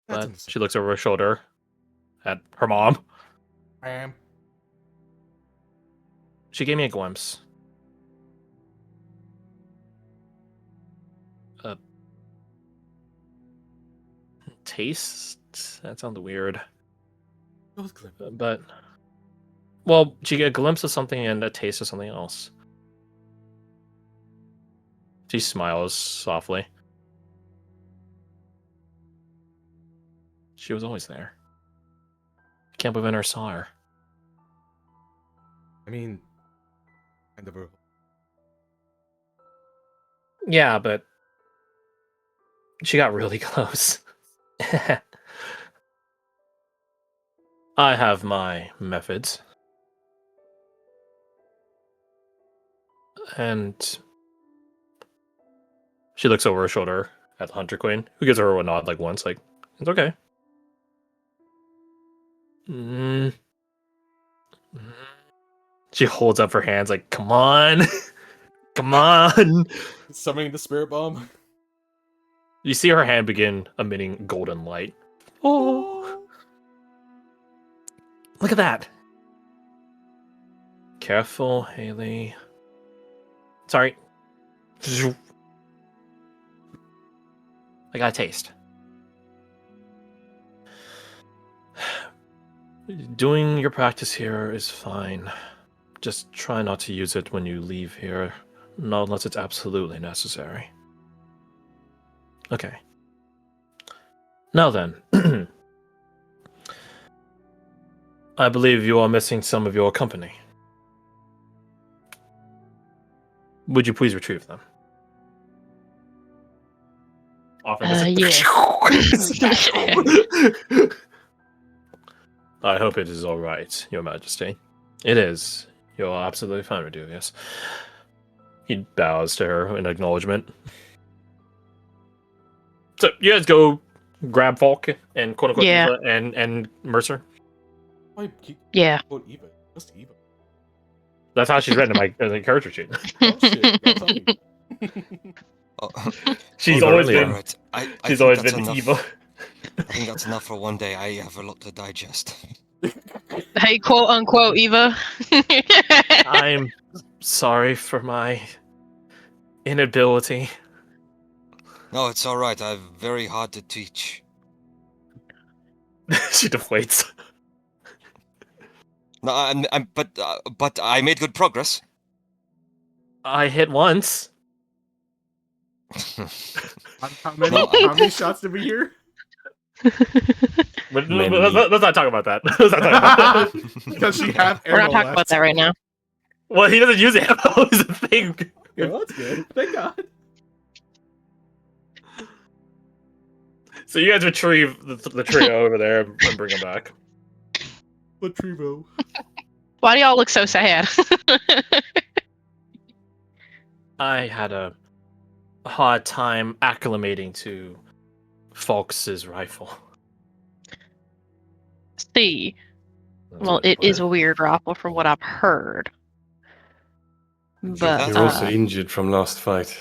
But she looks over her shoulder at her mom. She gave me a glimpse. Taste? That sounds weird. But, well, she get a glimpse of something and a taste of something else. She smiles softly. She was always there. I can't believe I never saw her. I mean, kind of her. Yeah, but she got really close. I have my methods. And she looks over her shoulder at the Hunter Queen, who gives her a nod like once, like, it's okay. She holds up her hands like, come on. Come on. Summoning the spirit bomb. You see her hand begin emitting golden light. Oh. Look at that. Careful, Haley. Sorry. I got a taste. Doing your practice here is fine. Just try not to use it when you leave here, not unless it's absolutely necessary. Okay. Now then. I believe you are missing some of your company. Would you please retrieve them? Yeah. I hope it is all right, Your Majesty. It is. You're absolutely fine, Reduvius. He bows to her in acknowledgement. So you guys go grab Falk and quote unquote Yeah. Eva and Mercer. Why keep Yeah. quote Eva? Just Eva. That's how she's written in my character sheet. Oh shit! That's on me. Oh, She's oh, always really? been. Alright. I She's think always that's been enough. evil. I think that's enough for one day. I have a lot to digest. Hey, quote unquote, Eva. I'm sorry for my inability. No, it's all right. I'm very hard to teach. She deflates. No, but I made good progress. I hit once. How many shots did we hear? But let's not talk about that. Let's not talk about that. Does she have We're arrow not talking left? about that right now. Well, he doesn't use ammo. Is a thing. Well, that's good. Thank God. So you guys retrieve the trio over there and bring them back. Latrivo. Why do y'all look so sad? I had a hard time acclimating to Falk's rifle. See, well, it is a weird rifle from what I've heard. But You're also injured from last fight.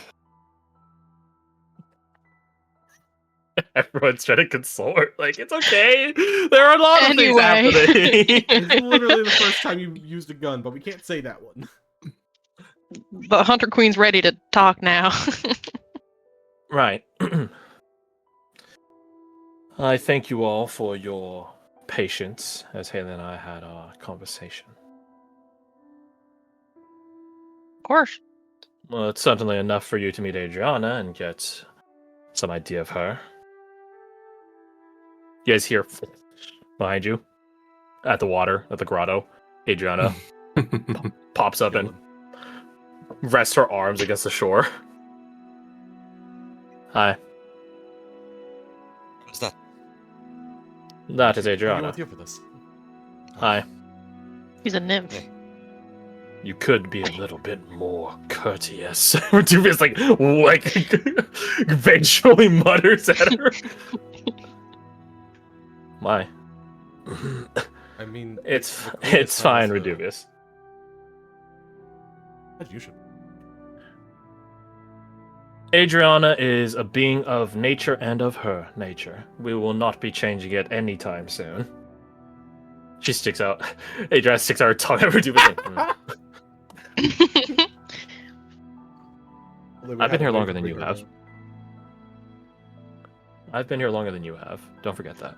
Everyone's trying to console her. Like, it's okay. There are a lot of Anyway. things happening. It's literally the first time you used a gun, but we can't say that one. the Hunter Queen's ready to talk now. Right. I thank you all for your patience as Haley and I had our conversation. Of course. Well, it's certainly enough for you to meet Adriana and get some idea of her. You guys hear behind you at the water, at the grotto. Adriana pops up and rests her arms against the shore. Hi. What's that? That is I'm Adriana. with you for this. Hi. He's a nymph. Hey. You could be a little bit more courteous. Dubious like eventually mutters at her. Why? I mean, It's the queen is fine, so- Redubious. As you should. Adriana is a being of nature and of her nature. We will not be changing it anytime soon. She sticks out. Adriana sticks out her tongue every 2 minutes. I've been here longer than you have. I've been here longer than you have. Don't forget that.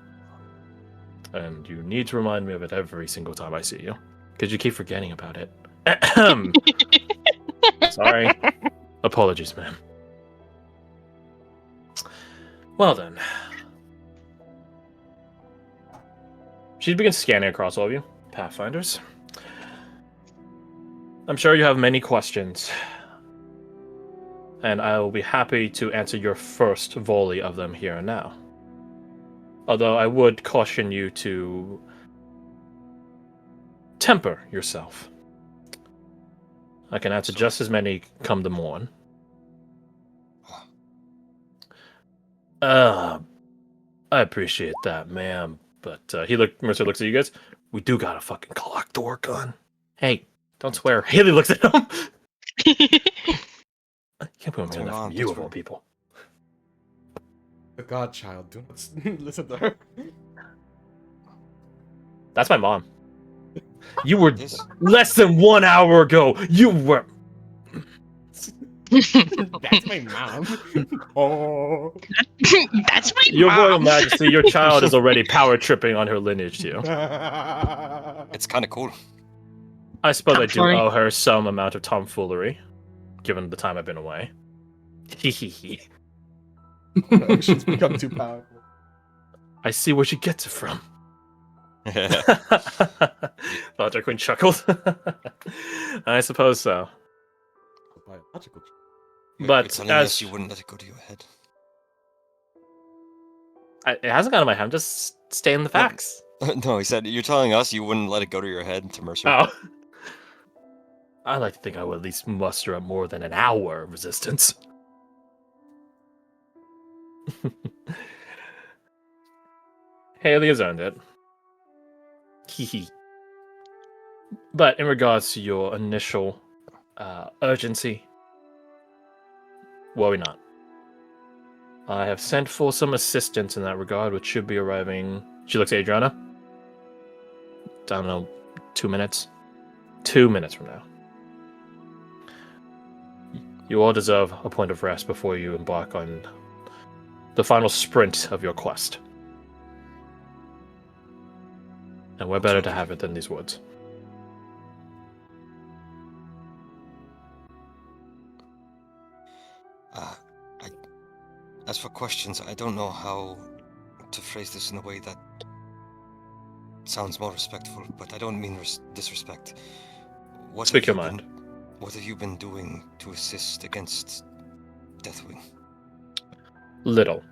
And you need to remind me of it every single time I see you. Because you keep forgetting about it. Sorry. Apologies, ma'am. Well then. She begins scanning across all of you, Pathfinders. I'm sure you have many questions. And I will be happy to answer your first volley of them here and now. Although I would caution you to temper yourself. I can answer just as many come the morn. I appreciate that, ma'am. But Mercer looks at you guys. We do got a fucking clock to work on. Hey, don't swear. Haley looks at him. I can't believe I'm that from you of all people. The godchild, do not listen to her. That's my mom. You were less than 1 hour ago. You were. That's my mom. Oh. That's my Your mom. Royal Majesty, your child is already power tripping on her lineage to you. It's kind of cool. I suppose I That's do funny. owe her some amount of tomfoolery, given the time I've been away. Hehehe. She's become too powerful. I see where she gets it from. Thought Quinn chuckled. I suppose so. Biological. But You're telling as us you wouldn't let it go to your head. It hasn't gone to my head. I'm just stating the facts. No, he said you're telling us you wouldn't let it go to your head to Mercer. Oh. I like to think I would at least muster up more than an hour of resistance. Haley has earned it. Hehe. But in regards to your initial urgency, worry not. I have sent for some assistance in that regard, which should be arriving. She looks at Adriana. I don't know, 2 minutes? 2 minutes from now. You all deserve a point of rest before you embark on the final sprint of your quest. And where better to have it than these woods? As for questions, I don't know how to phrase this in a way that sounds more respectful, but I don't mean disrespect. Speak your mind. What have you been doing to assist against Deathwing? Little.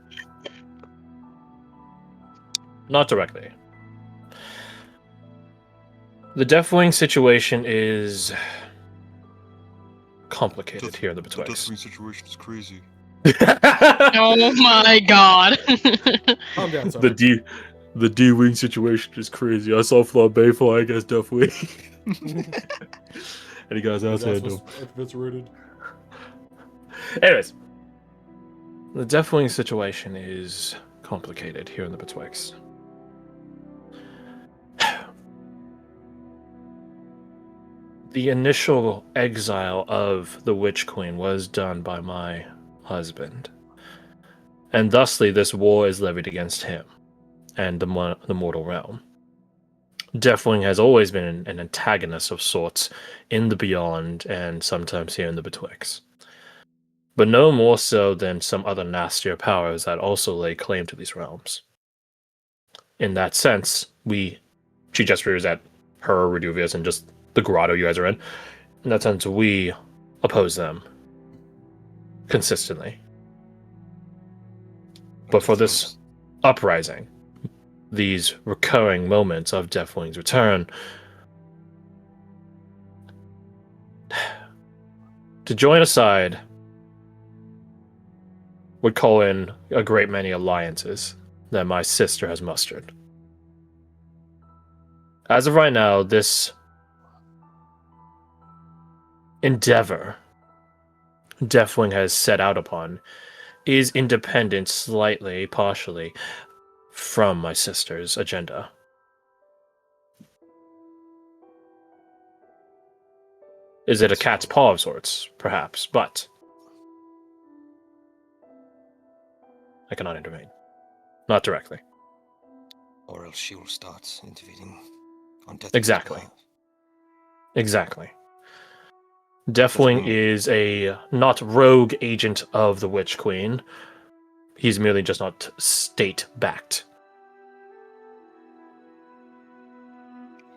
Not directly. The Deathwing situation is complicated here in the Betwixt. The Deathwing situation is crazy. Oh my god. Calm down, son. The D-Wing situation is crazy. I saw Flambe flying as Deathwing. And he goes outside. Eviscerated. Anyways, the Deathwing situation is complicated here in the Betwixt. The initial exile of the Witch Queen was done by my husband, and thusly this war is levied against him and the mortal realm. Deathwing has always been an antagonist of sorts in the Beyond and sometimes here in the Betwixt, but no more so than some other nastier powers that also lay claim to these realms. In that sense, she gestures at her, Reduvius, and just the grotto you guys are in. In that sense, we oppose them consistently. But for this uprising, these recurring moments of Deathwing's return, to join a side would call in a great many alliances that my sister has mustered. As of right now, this endeavor Deathwing has set out upon is independent slightly, partially, from my sister's agenda. Is it a cat's paw of sorts? Perhaps, but I cannot intervene. Not directly. Or else she will start intervening on Deathwing's Exactly. behalf. Exactly. Deathwing is a not rogue agent of the Witch Queen. He's merely just not state-backed.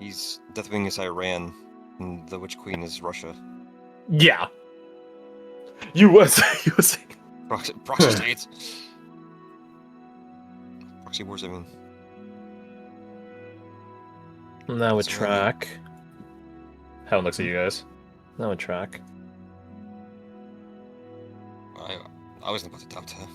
Deathwing is Iran, and the Witch Queen is Russia. Yeah. USA. Proxy states. Proxy wars, I mean. That would So track. Helen looks at you guys. That would track. I wasn't about to doubt her.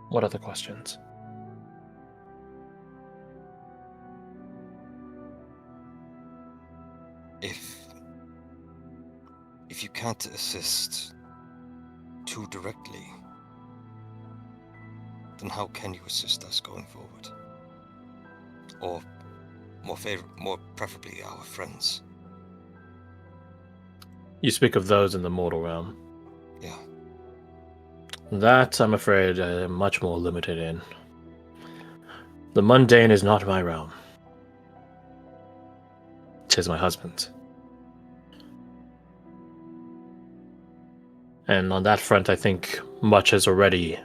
What other questions? If you can't assist too directly, then how can you assist us going forward? Or more preferably our friends. You speak of those in the mortal realm. Yeah. That, I'm afraid, I'm much more limited in. The mundane is not my realm. 'Tis my husband's. And on that front, I think much has already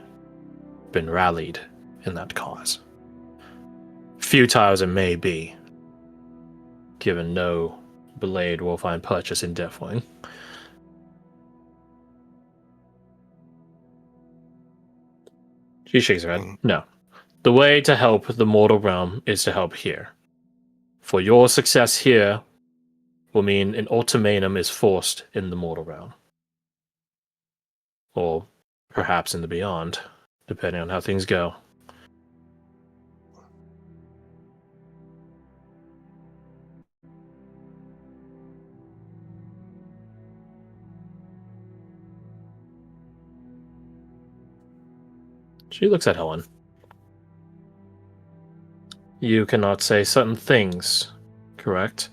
been rallied in that cause. Futile as it may be, given no blade will find purchase in Deathwing. She shakes her head. No. The way to help the mortal realm is to help here. For your success here will mean an ultimatum is forced in the mortal realm. Or perhaps in the beyond, depending on how things go. She looks at Helen. You cannot say certain things, correct?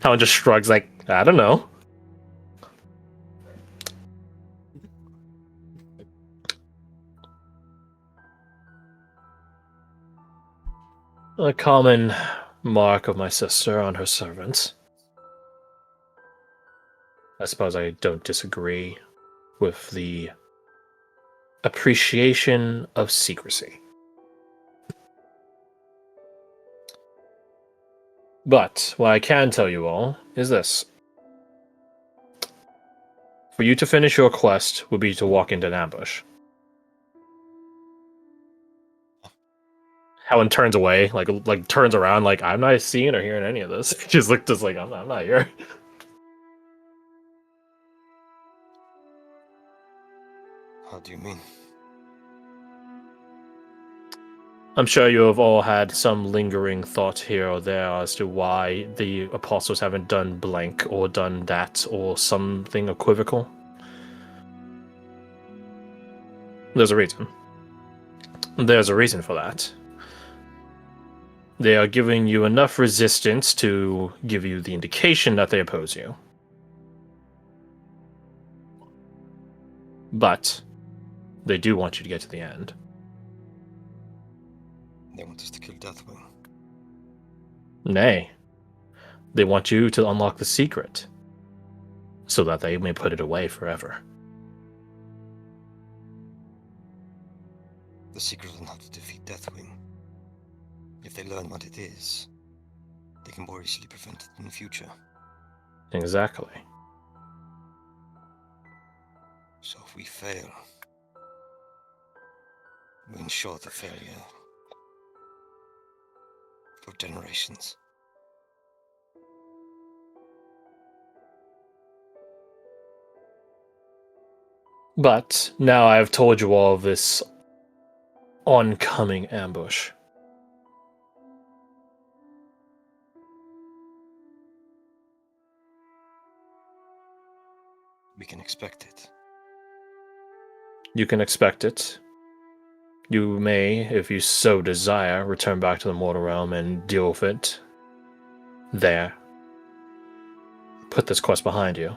Helen just shrugs like, I don't know. A common mark of my sister on her servants. I suppose I don't disagree with the appreciation of secrecy. But what I can tell you all is this. For you to finish your quest would be to walk into an ambush. Helen turns away, like turns around, like I'm not seeing or hearing any of this. She's looked just like I'm not here. How do you mean? I'm sure you have all had some lingering thought here or there as to why the apostles haven't done blank or done that or something equivocal. There's a reason. There's a reason for that. They are giving you enough resistance to give you the indication that they oppose you. But they do want you to get to the end. They want us to kill Deathwing. Nay, they want you to unlock the secret so that they may put it away forever. The secret on how to defeat Deathwing. If they learn what it is, they can more easily prevent it in the future. Exactly. So if we fail, we ensure the failure for generations. But now I have told you all of this oncoming ambush. We can expect it. You can expect it. You may, if you so desire, return back to the mortal realm and deal with it there. Put this quest behind you.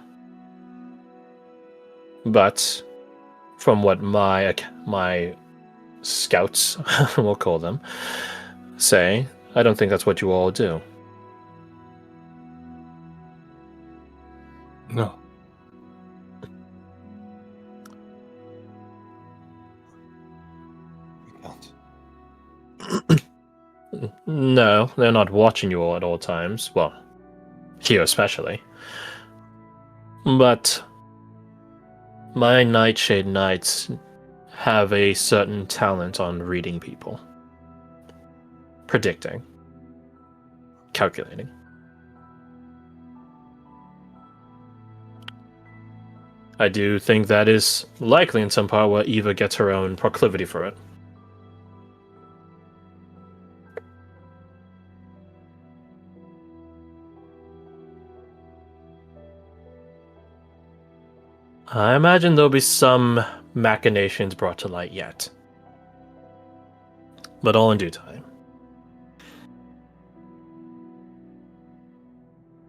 But from what my scouts, we'll call them, say, I don't think that's what you all do. No. We can't. No, they're not watching you all at all times. Well, here especially. But my Nightshade Knights have a certain talent on reading people. Predicting. Calculating. I do think that is likely in some part where Eva gets her own proclivity for it. I imagine there'll be some machinations brought to light yet. But all in due time.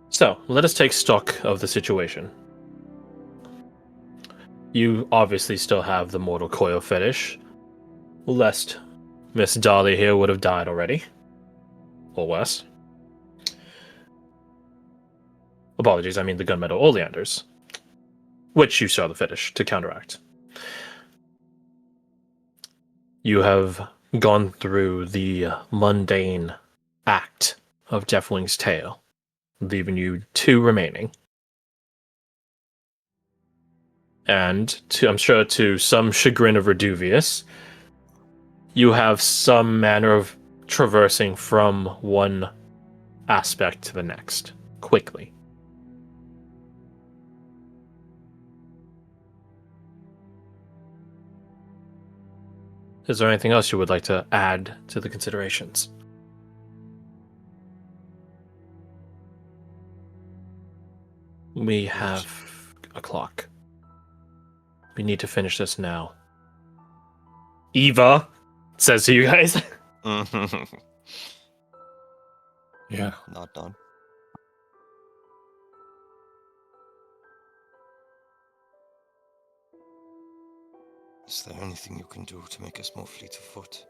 So, let us take stock of the situation. You obviously still have the mortal coil fetish, lest Miss Dahlia here would have died already. Or worse. Apologies, I mean the gunmetal oleanders. Which you saw the fetish to counteract. You have gone through the mundane act of Deathwing's tale, leaving you 2 remaining. And, I'm sure to some chagrin of Reduvius, you have some manner of traversing from one aspect to the next, quickly. Is there anything else you would like to add to the considerations? We have a clock. We need to finish this now. Eva says to you guys. Yeah. Not done. Is there anything you can do to make us more fleet of foot?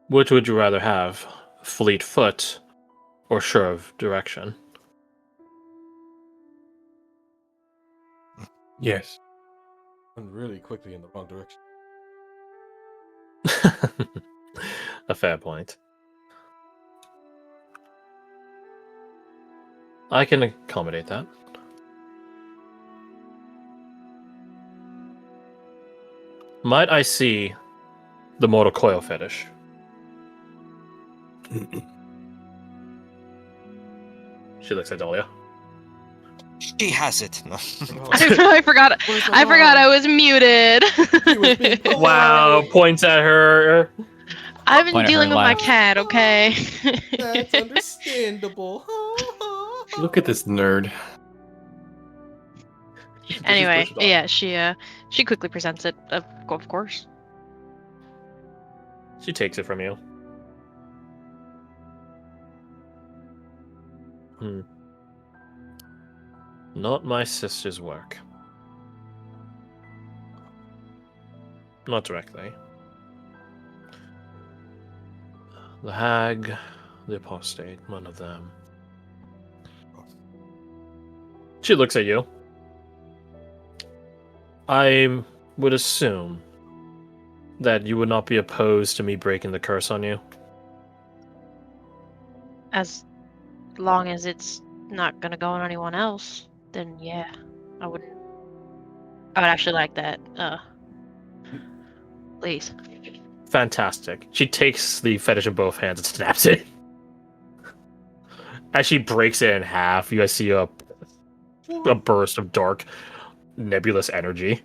Which would you rather have? Fleet foot or sure of direction? Yes. Went really quickly in the wrong direction. A fair point. I can accommodate that. Might I see the mortal coil fetish? She looks at Dahlia. She has it. No. I forgot. Where's my I forgot I mom? was muted. He was being polite. Wow, points at her. I've been Point at her dealing and with my laugh. cat. Okay. That's understandable. Look at this nerd. Anyway, Push it off. yeah, she quickly presents it. Of course. She takes it from you. Not my sister's work. Not directly. The hag, the apostate, none of them. She looks at you. I would assume that you would not be opposed to me breaking the curse on you. As long as it's not gonna go on anyone else, then yeah, I would actually like that. Please. Fantastic. She takes the fetish in both hands and snaps it. As she breaks it in half, you guys see a burst of dark, nebulous energy.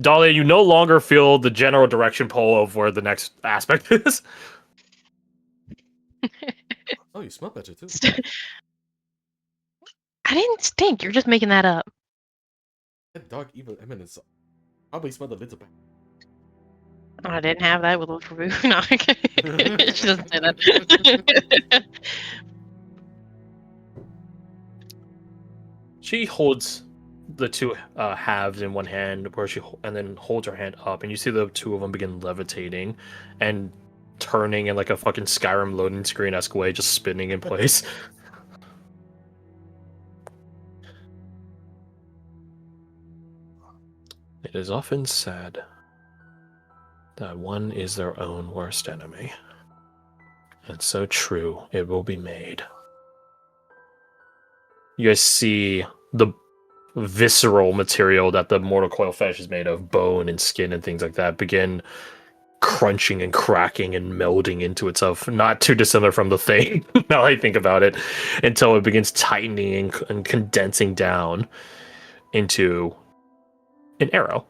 Dahlia, you no longer feel the general direction pull of where the next aspect is. Oh, you smell better too. I didn't stink. You're just making that up. That dog evil eminence probably smelled a little bit. I didn't have that with Wolf. No, she doesn't say that. She holds the two halves in one hand, and then holds her hand up, and you see the two of them begin levitating and turning in like a fucking Skyrim loading screen-esque way, just spinning in place. It is often said that one is their own worst enemy. And so true, it will be made. You guys see the visceral material that the mortal coil fetish is made of, bone and skin and things like that, begin crunching and cracking and melding into itself, not too dissimilar from the thing, now I think about it, until it begins tightening and condensing down into an arrow.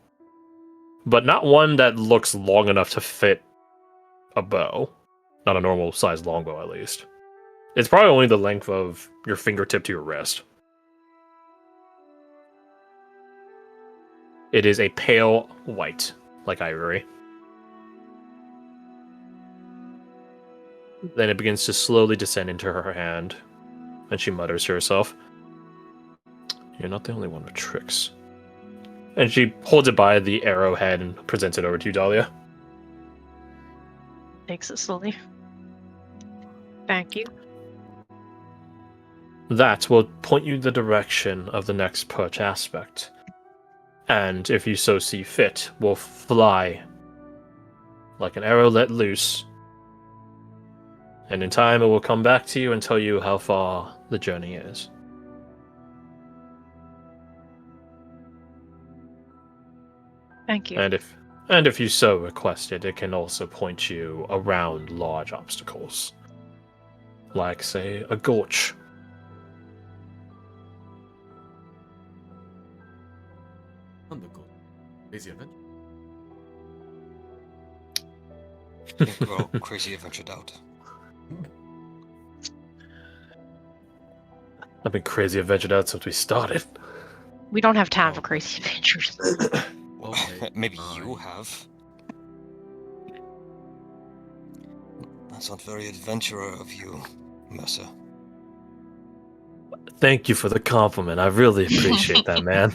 But not one that looks long enough to fit a bow. Not a normal sized longbow, at least. It's probably only the length of your fingertip to your wrist. It is a pale white, like ivory. Then it begins to slowly descend into her hand, and she mutters to herself, "You're not the only one with tricks." And she holds it by the arrowhead and presents it over to you, Dahlia. Takes it slowly. Thank you. That will point you the direction of the next perch aspect. And if you so see fit, will fly like an arrow let loose. And in time, it will come back to you and tell you how far the journey is. Thank you. And if you so request it, it can also point you around large obstacles. Like, say, a gulch. On the go. Crazy adventure. I think we're all crazy adventured out. I've been crazy adventured out since we started. We don't have time for crazy adventures. Well, Okay, maybe you fine. have. That's not very adventurer of you, Mercer. Thank you for the compliment. I really appreciate that, man.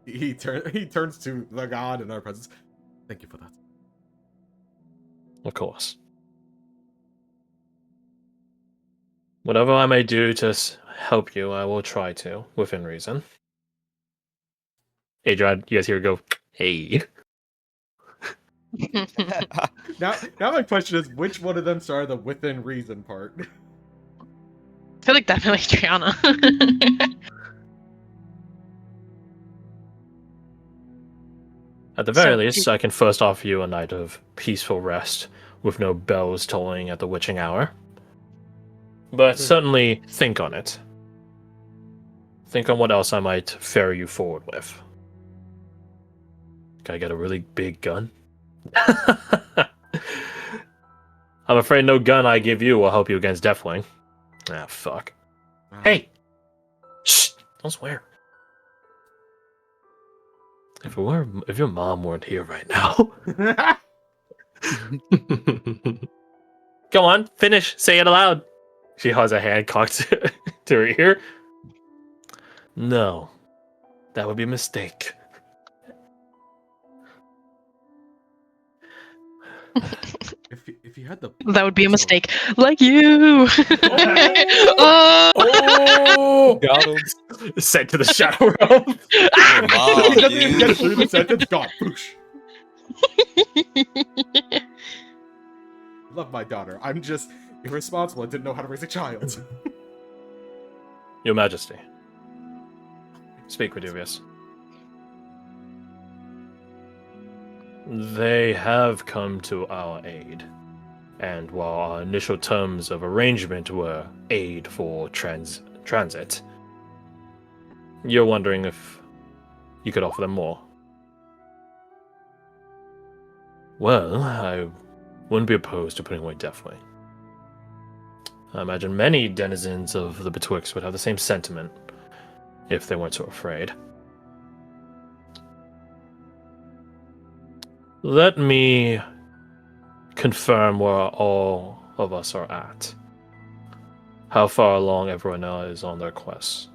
He turns to the god in our presence. Thank you for that. Of course. Whatever I may do to help you, I will try to, within reason. Adrian, you guys hear her go, "Hey." Now my question is, which one of them started the within reason part? I feel like definitely Triana. At the very So, least, I can first offer you a night of peaceful rest, with no bells tolling at the witching hour. But certainly think on it. Think on what else I might ferry you forward with. Can I get a really big gun? I'm afraid no gun I give you will help you against Deathwing. Ah, fuck. Hey! Shh! Don't swear. If your mom weren't here right now... Go on, finish. Say it aloud. She has a hand cocked to her ear. No. That would be a mistake. If you had the That would be a mistake. Like you! Oh! Oh! Got him. Sent to the shadow realm. Wow, he doesn't even get dude. through the sentence. God, boosh. Love my daughter. I'm just irresponsible and didn't know how to raise a child. Your Majesty. Speak, Reduvius. They have come to our aid. And while our initial terms of arrangement were aid for transit, You're wondering if you could offer them more. Well, I wouldn't be opposed to putting away Deathwing. I imagine many denizens of the Betwixt would have the same sentiment if they weren't so afraid. Let me confirm where all of us are at. How far along everyone is on their quests.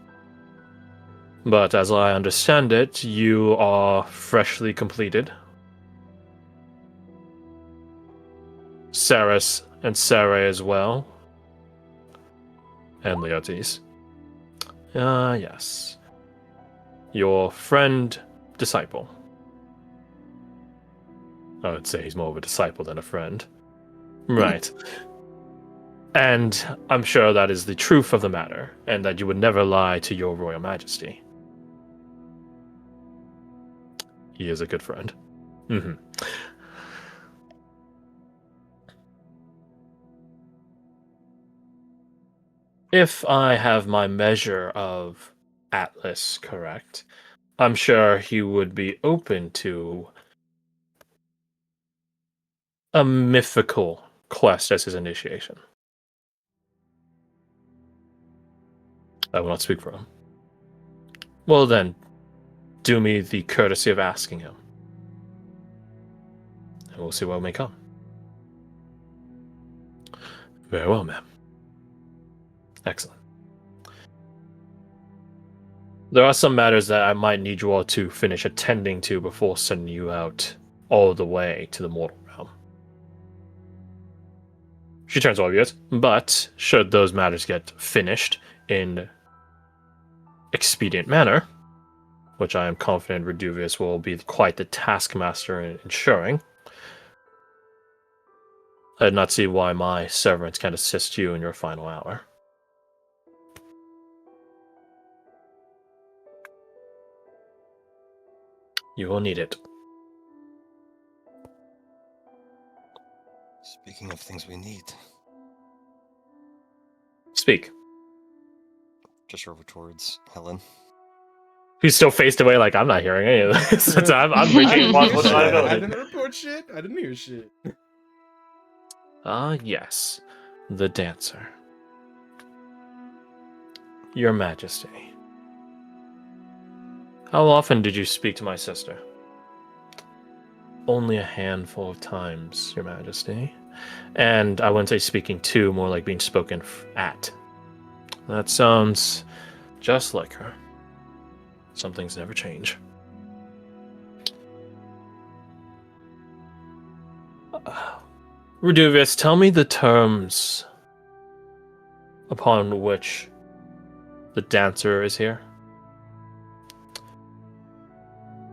But as I understand it, you are freshly completed. Saris and Sarai as well. And Leotis. Yes. Your friend, disciple. I would say he's more of a disciple than a friend. Right. And I'm sure that is the truth of the matter, and that you would never lie to your royal majesty. He is a good friend. Mm-hmm. If I have my measure of Atlas correct, I'm sure he would be open to a mythical quest as his initiation. I will not speak for him. Well then, do me the courtesy of asking him. And we'll see what may come. Very well, ma'am. Excellent. There are some matters that I might need you all to finish attending to before sending you out all the way to the mortal realm. She turns all ears, but should those matters get finished in expedient manner, which I am confident Reduvius will be quite the taskmaster in ensuring, I did not see why my servants can't assist you in your final hour. You will need it. Speaking of things we need, Speak. just over towards Helen. He's still faced away like, I'm not hearing any of this. I'm I reaching didn't one hear with shit. my I ability. didn't report shit. I didn't hear shit. Yes. The dancer. Your Majesty. How often did you speak to my sister? Only a handful of times, Your Majesty. And I wouldn't say speaking to, more like being spoken at. That sounds just like her. Some things never change. Reduvius, tell me the terms upon which the dancer is here.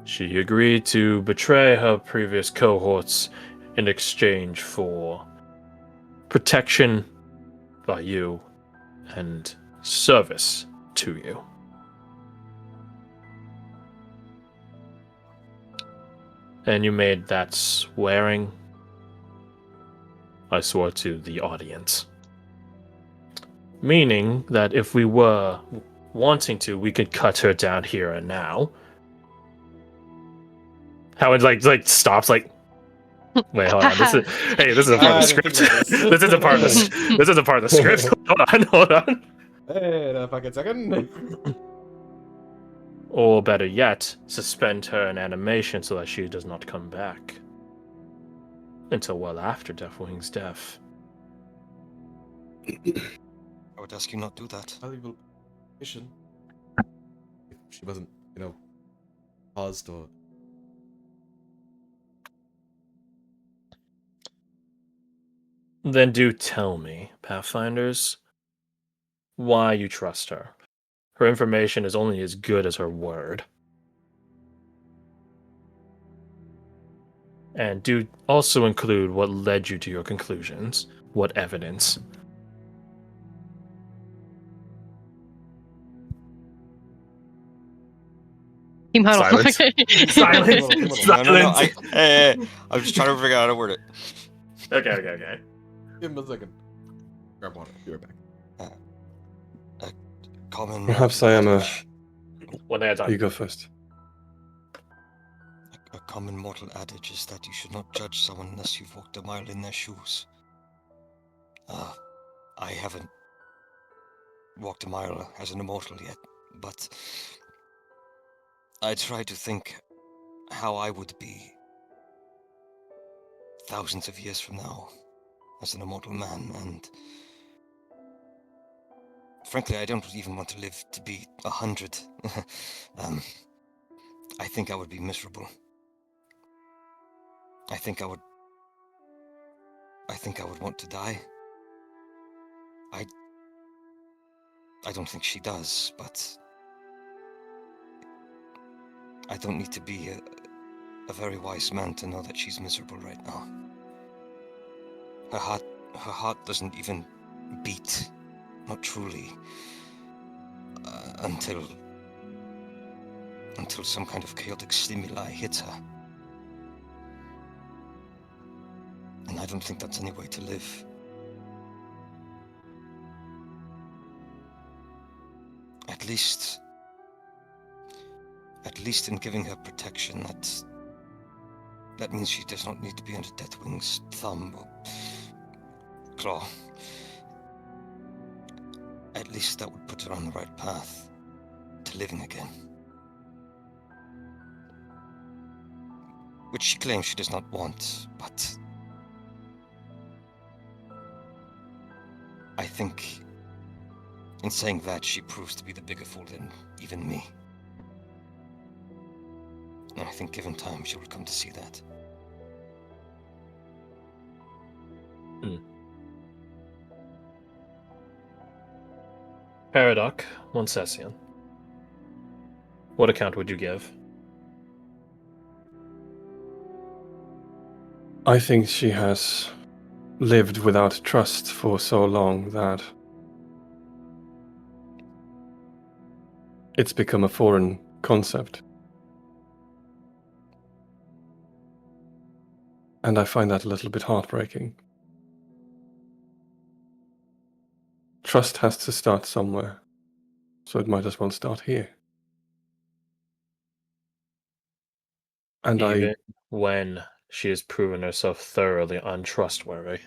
She agreed to betray her previous cohorts in exchange for protection by you and service to you. And you made that swearing? I swore to the audience. Meaning that if we were wanting to, we could cut her down here and now. How it like stops like. Wait, hold on. This is a part of the script. This is a part of the script. Hold on. Wait a fucking second. Or better yet, suspend her in animation so that she does not come back until well after Deathwing's death. I would ask you not do that. Valuable mission. If she wasn't, paused or. Then do tell me, Pathfinders, why you trust her. Her information is only as good as her word. And do also include what led you to your conclusions. What evidence? Team huddle. Silence. Silence. No. I'm just trying to figure out how to word it. Okay. Give him a second. Grab water. Be right back. Common. Perhaps I am a when they are done. You go first. A common mortal adage is that you should not judge someone unless you've walked a mile in their shoes. I haven't walked a mile as an immortal yet, but I try to think how I would be thousands of years from now as an immortal man, and frankly, I don't even want to live to be 100. I think I would be miserable. I think I would want to die. I don't think she does, but I don't need to be a very wise man to know that she's miserable right now. Her heart doesn't even beat, not truly, until some kind of chaotic stimuli hits her. And I don't think that's any way to live. At least in giving her protection, that means she does not need to be under Deathwing's thumb or claw. At least that would put her on the right path to living again. Which she claims she does not want, but I think in saying that, she proves to be the bigger fool than even me. And I think given time, she will come to see that. Paradox, Moncessian. What account would you give? I think she has lived without trust for so long that it's become a foreign concept. And I find that a little bit heartbreaking. Trust has to start somewhere, so it might as well start here. And Even when she has proven herself thoroughly untrustworthy.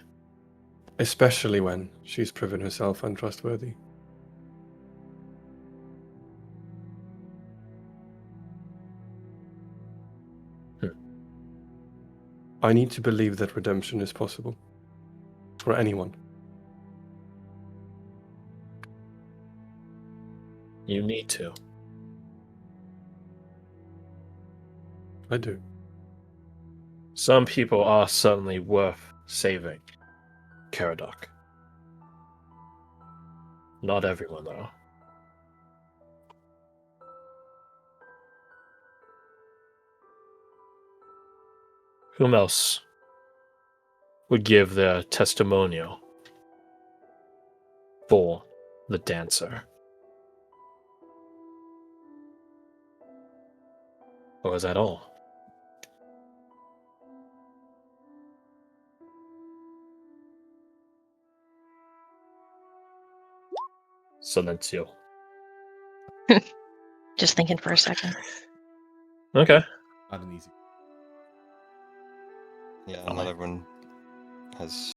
especially when she's proven herself untrustworthy. I need to believe that redemption is possible. For anyone. You need to. I do. Some people are suddenly worth saving, Caradoc. Not everyone, though. Whom else would give their testimonial for the dancer? Or is that all? Silencio. Just thinking for a second. Okay. Not an easy. Yeah, Fine. not everyone has